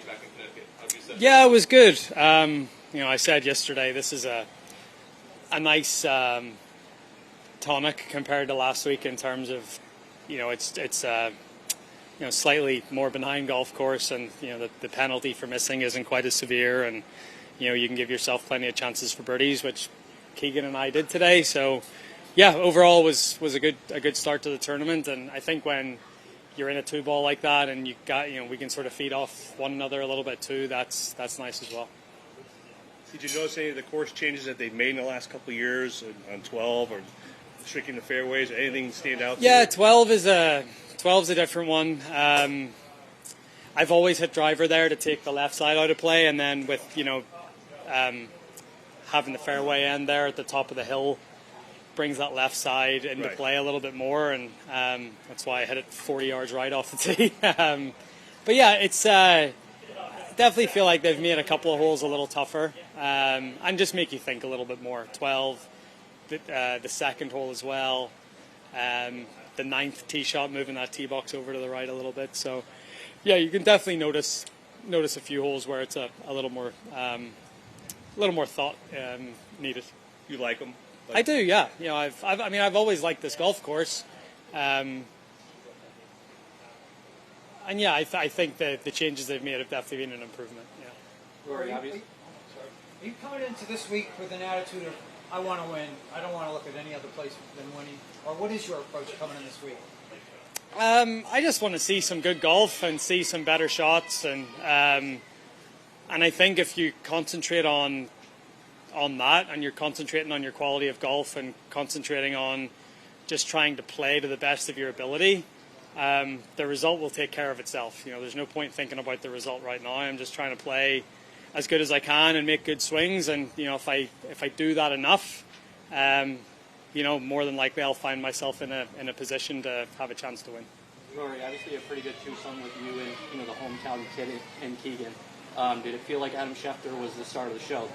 being back in Connecticut? How'd you say? Yeah, it was good. I said yesterday this is a nice tonic compared to last week in terms of, it's slightly more benign golf course, and the penalty for missing isn't quite as severe, and you can give yourself plenty of chances for birdies, which Keegan and I did today. So yeah, overall was a good start to the tournament, and I think when you're in a two ball like that and we can sort of feed off one another a little bit too, that's nice as well. Did you notice any of the course changes that they've made in the last couple of years on 12 or shrinking the fairways? Anything stand out? Yeah, 12's a different one. I've always hit driver there to take the left side out of play, and then with having the fairway end there at the top of the hill brings that left side into play a little bit more, and that's why I hit it 40 yards right off the tee. But yeah, it's definitely feel like they've made a couple of holes a little tougher, and just make you think a little bit more. 12, the second hole as well, the ninth tee shot, moving that tee box over to the right a little bit. So yeah, you can definitely notice a few holes where it's a little more thought needed. You like them? I do, yeah. I've always liked this golf course, and yeah, I think that the changes they've made have definitely been an improvement. Yeah. Rory, are you coming into this week with an attitude of I want to win, I don't want to look at any other place than winning, or what is your approach coming in this week? I just want to see some good golf and see some better shots, and I think if you concentrate on that, and you're concentrating on your quality of golf and concentrating on just trying to play to the best of your ability, the result will take care of itself. There's no point thinking about the result right now. I'm just trying to play as good as I can and make good swings, and if I do that enough, more than likely I'll find myself in a position to have a chance to win. Rory, obviously a pretty good twosome with you and the hometown kid and Keegan. Did it feel like Adam Schefter was the start of the show?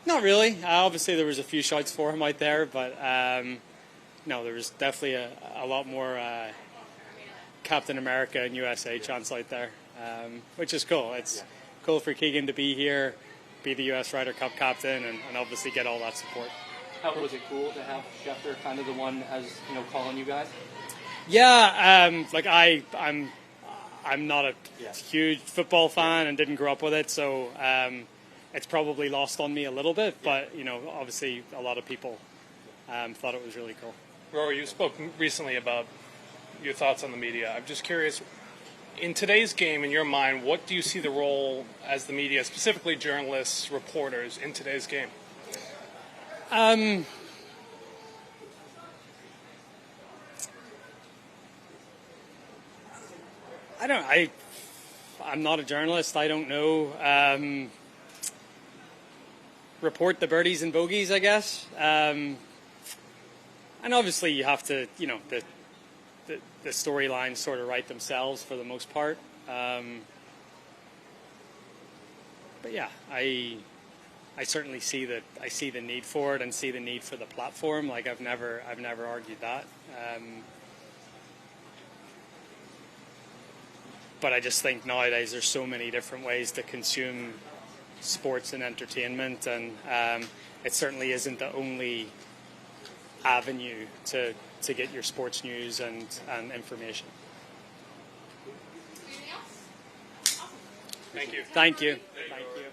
Not really. Obviously, there was a few shots for him out there, but no, there was definitely a lot more Captain America and USA chants out there, which is cool. It's cool for Keegan to be here, be the US Ryder Cup captain, and obviously get all that support. How was it cool to have Schefter kind of the one as calling you guys? Yeah, I'm not a huge football fan and didn't grow up with it, so it's probably lost on me a little bit, but obviously a lot of people thought it was really cool. Rory, you spoke recently about your thoughts on the media. I'm just curious, in today's game, in your mind, what do you see the role as the media, specifically journalists, reporters, in today's game? I'm not a journalist. I don't know. Report the birdies and bogeys, I guess. And obviously you have to, the storylines sort of write themselves for the most part. But yeah, I certainly see that. I see the need for it and see the need for the platform. Like I've never argued that. But I just think nowadays there's so many different ways to consume sports and entertainment, and it certainly isn't the only avenue to get your sports news and information. Thank you. Thank you. Thank you.